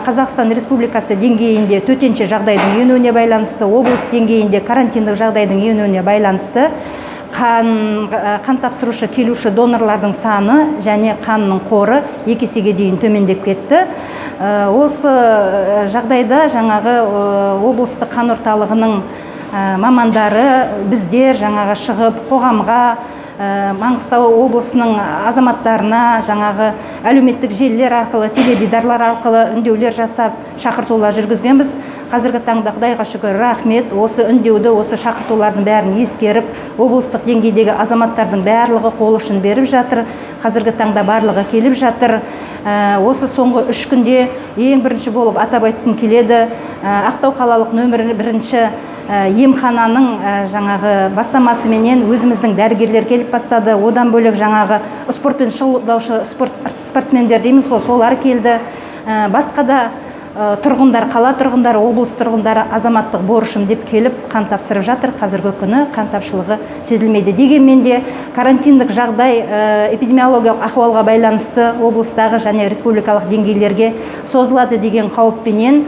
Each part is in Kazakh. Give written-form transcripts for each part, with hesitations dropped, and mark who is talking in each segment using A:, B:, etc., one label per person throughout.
A: Қазақстан Республикасы деңгейінде төтенше жағдайдың енуіне байланысты, облыс деңгейінде карантиндік жағдайдың енуіне байланысты қан тапсырушы келуші донорлардың саны және қанның қоры 2 есеге дейін төмендеп кетті. Осы жағдайда жаңағы облыстық қан орталығының мамандары біздер жаңағы шығып қоғамға, Маңғыстау облысының азаматтарына жаңағы әлеуметтік желілер арқылы, теледидарлар арқылы үндеулер жасап, шақыртулар жүргізгенбіз. Қазіргі таңда Құдайға шүкір, рахмет, осы үндеуді, осы шақыртулардың бәрін ескеріп, облыстық деңгейдегі азаматтардың барлығы қол ұшын беріп жатыр. Қазіргі таңда барлығы келіп жатыр. Осы соңғы 3 күнде ең бірінші болып атап айтқым келеді, Ақтау қалалық нөмірі 1 емхананың жаңағы бастамасыменен өзіміздің дәрігерлер келіп бастады. Одан бөлек жаңағы спортпен шұғылдаушы спортсмендер дейміз ғой, солар келді. Басқа да тұрғындар, қала тұрғындары, облыс тұрғындары азаматтық борышым деп келіп қан тапсырып жатыр. Қазіргі күні қан тапшылығы сезілмейді. Дегенмен де карантиндік жағдай эпидемиологиялық ахуалға байланысты облыстағы және республикалық деңгейлерге созылады деген қауіппенен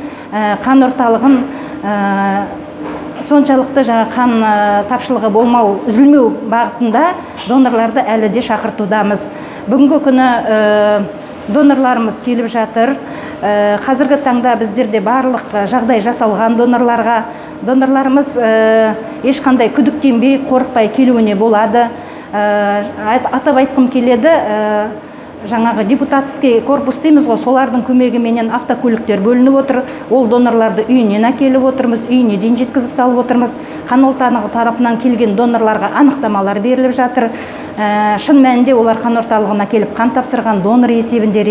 A: қан орталығын соншалықты қан тапшылығы болмау, үзілмеу бағытында донорларды әлі де шақыртудамыз. Бүгінгі күні донорларымыз келіп жатыр. Қазіргі таңда біздерде барлық жағдай жасалған донорларымыз ешқандай күдіктенбей, қорықпай келуіне болады. Атап айтқым келеді, жаңағы депутатский корпус дейміз ғой, солардың көмегіменен автокөліктер бөлініп отыр. Ол донорларды үйінен әкеліп отырмыз, үйіне дейін жеткізіп салып отырмыз. Қан орталығы тарапынан келген донорларға анықтамалар беріліп жатыр. Шын мәнінде олар қан орталығына келіп қан тапсырған донор есебінде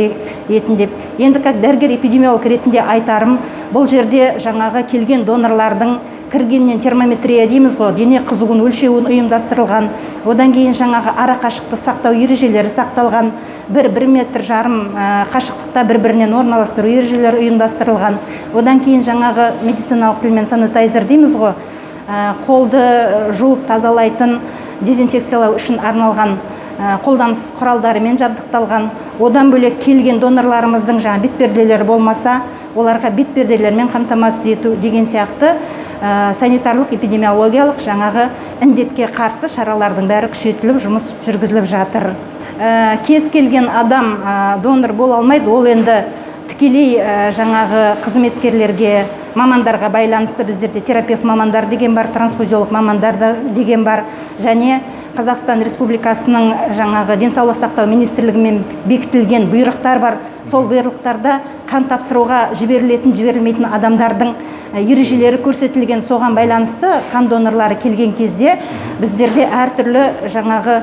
A: ретінде. Енді как дәрігер эпидемиолог ретінде айтарым, бұл жерде жаңағы келген донорлардың кіргеннен термометрия дейміз ғой, дене қызуын өлшеуін ұйымдастырылған. Одан кейін жаңағы ара қашықты сақтау ережелері сақталған. 1,5 метр қашықтықта бір-бірінен орналастыру ережелері ұйымдастырылған. Одан кейін жаңағы медициналық тілмен санитайзер дейміз ғой, қолды жуып тазалайтын, дезинфекциялау үшін арналған қолданыс құралдарымен жабдықталған. Одан бөлек келген донорларымыздың жаңа бетперделері болмаса, оларға бетперделермен қамтамасыз ету деген сияқты санитарлық эпидемиологиялық жаңағы індетке қарсы шаралардың бәрі күшейтіліп, жұмыс жүргізіліп жатыр. Кез келген адам донор бола алмайды, ол енді тікелей жаңағы қызметкерлерге, мамандарға байланысты. Біздерде терапевт мамандар деген бар, трансфузиолог мамандар деген бар, және Қазақстан Республикасының жаңағы денсаулық сақтау министрлігімен бекітілген бұйрықтар бар. Сол бұйрықтарда қан тапсыруға жіберілмейтін адамдардың ережелері көрсетілген. Соған байланысты қан донорлары келген кезде біздерде әртүрлі жаңағы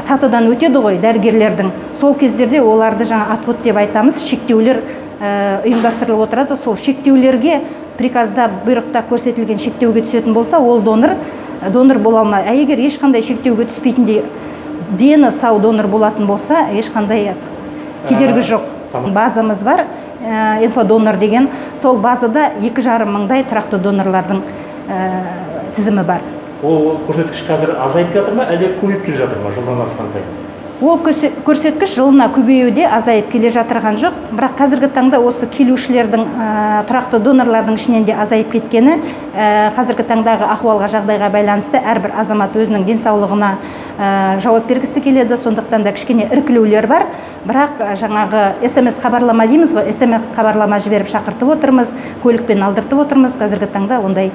A: сатыдан өтеді ғой дәрігерлердің. Сол кездерде оларды жаңа отвод деп айтамыз, шектеулер ұйымдастырылып отырады. Сол шектеулерге приказда, бұйрықта көрсетілген шектеуге түсетін болса, ол донор бола алмайды. Егер ешқандай шектеуге түспейтіндей дені сау донор болатын болса, ешқандай кедергі жоқ. Базамыз бар, инфодонор деген. Сол базада 2,5 мыңдай тұрақты донорлардың тізімі бар.
B: Ол көрсеткіш қазір азайып жатыр ма, әлде көбейіп келе жатыр ма жылдан асқан сайын?
A: Ол көрсеткіш жылына көбеюде, азайып келе жатырған жоқ. Бірақ қазіргі таңда осы келушілердің, тұрақты донорлардың ішінен де азайып кеткені, қазіргі таңдағы ахуалға, жағдайға байланысты әрбір азамат өзінің денсаулығына жауап бергісі келеді. Сондықтан да кішкене іркілулер бар. Бірақ жаңағы SMS хабарлама дейміз ғой, SMS хабарлама жіберіп шақыртып отырмыз, көлікпен алдыртып отырмыз. Қазіргі таңда ондай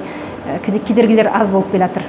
A: кедергілер аз болып келе жатыр.